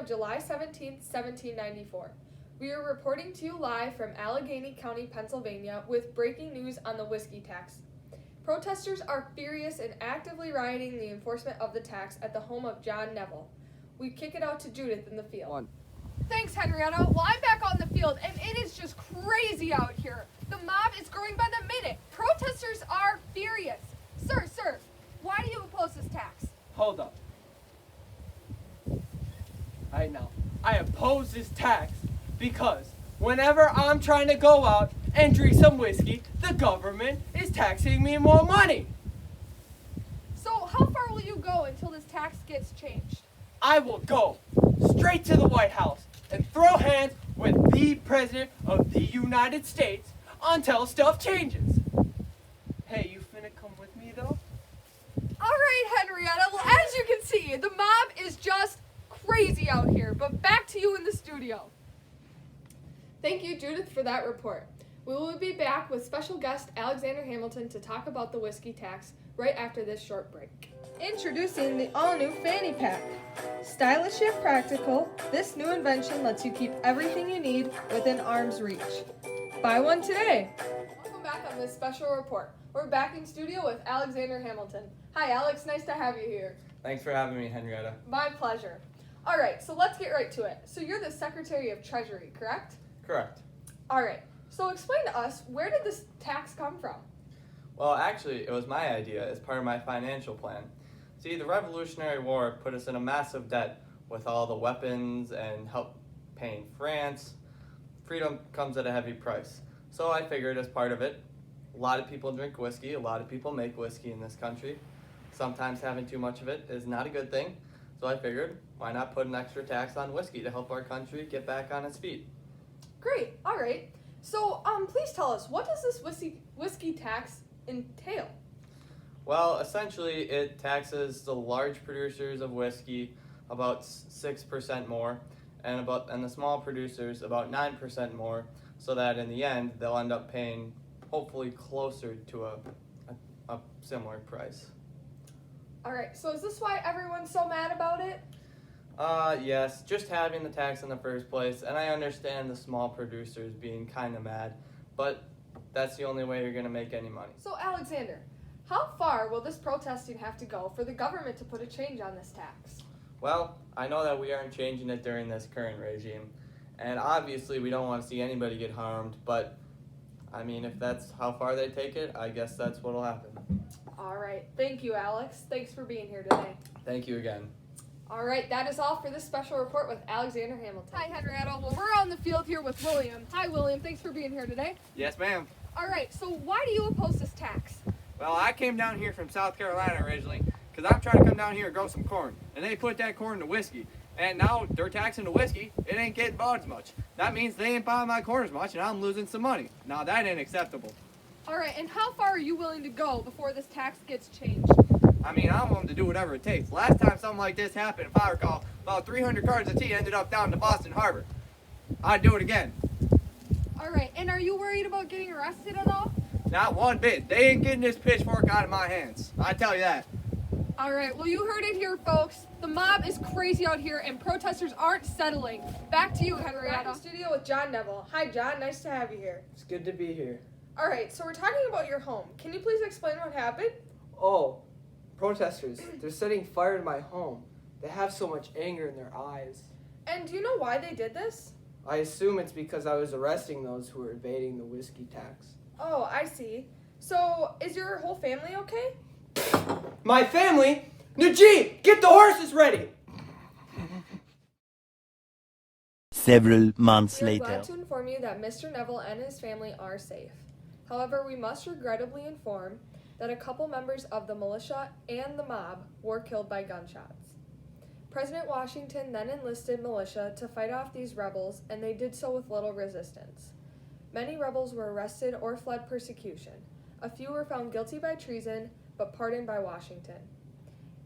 on July 17, 1794. We are reporting to you live from Allegheny County, Pennsylvania, with breaking news on the whiskey tax. Protesters are furious and actively rioting the enforcement of the tax at the home of John Neville. We kick it out to Judith in the field. Thanks, Henrietta. Well, I'm back on the field, and it is just crazy out here. The mob is growing by the minute. Protesters are furious. Sir, why do you oppose this tax? Hold up. Right now, I oppose this tax because whenever I'm trying to go out and drink some whiskey, the government is taxing me more money. So how far will you go until this tax gets changed? I will go straight to the White House and throw hands with the President of the United States until stuff changes. Hey, you finna come with me though? All right, Henrietta. Well, as you can see, the mob is just crazy out here. But back to you in the studio. Thank you, Judith, for that report. We will be back with special guest Alexander Hamilton to talk about the whiskey tax right after this short break. Introducing the all-new Fanny Pack. Stylish yet practical, this new invention lets you keep everything you need within arm's reach. Buy one today. Welcome back on this special report. We're back in studio with Alexander Hamilton. Hi, Alex. Nice to have you here. Thanks for having me, Henrietta. My pleasure. All right, so let's get right to it. So you're the Secretary of Treasury, correct? Correct. All right. So explain to us, where did this tax come from? Well, actually, it was my idea as part of my financial plan. See, the Revolutionary War put us in a massive debt with all the weapons and help paying France. Freedom comes at a heavy price. So I figured as part of it, a lot of people drink whiskey, a lot of people make whiskey in this country. Sometimes having too much of it is not a good thing. So I figured, why not put an extra tax on whiskey to help our country get back on its feet? Great. All right. So, please tell us, what does this whiskey tax entail? Well, essentially, it taxes the large producers of whiskey about 6% more, and the small producers about 9% more, so that in the end, they'll end up paying hopefully closer to a similar price. All right. So is this why everyone's so mad about it? Yes, just having the tax in the first place, and I understand the small producers being kind of mad, but that's the only way you're going to make any money. So, Alexander, how far will this protesting have to go for the government to put a change on this tax? Well, I know that we aren't changing it during this current regime, and obviously we don't want to see anybody get harmed, but, I mean, if that's how far they take it, I guess that's what'll happen. All right. Thank you, Alex. Thanks for being here today. Thank you again. All right, that is all for this special report with Alexander Hamilton. Hi, Henrietta. Well, we're on the field here with William. Hi, William. Thanks for being here today. Yes, ma'am. All right, so why do you oppose this tax? Well, I came down here from South Carolina originally because I'm trying to come down here and grow some corn. And they put that corn to whiskey. And now they're taxing the whiskey. It ain't getting bought as much. That means they ain't buying my corn as much and I'm losing some money. Now that ain't acceptable. All right, and how far are you willing to go before this tax gets changed? I mean, I'm willing to do whatever it takes. Last time something like this happened, if I recall, about 300 cartons of tea ended up down to Boston Harbor. I'd do it again. All right, and are you worried about getting arrested at all? Not one bit. They ain't getting this pitchfork out of my hands. I tell you that. All right, well, you heard it here, folks. The mob is crazy out here, and protesters aren't settling. Back to you, Back Henrietta. in studio with John Neville. Hi, John. Nice to have you here. It's good to be here. All right, so we're talking about your home. Can you please explain what happened? Oh, protesters. They're setting fire to my home. They have so much anger in their eyes. And do you know why they did this? I assume it's because I was arresting those who were evading the whiskey tax. Oh, I see. So, is your whole family okay? My family? Najee, get the horses ready! Several months We are later. glad to inform you that Mr. Neville and his family are safe. However, we must regrettably inform that a couple members of the militia and the mob were killed by gunshots. President Washington then enlisted militia to fight off these rebels, and they did so with little resistance. Many rebels were arrested or fled persecution. A few were found guilty by treason, but pardoned by Washington.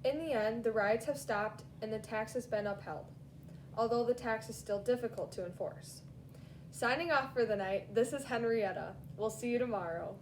In the end, the riots have stopped and the tax has been upheld, although the tax is still difficult to enforce. Signing off for the night, this is Henrietta. We'll see you tomorrow.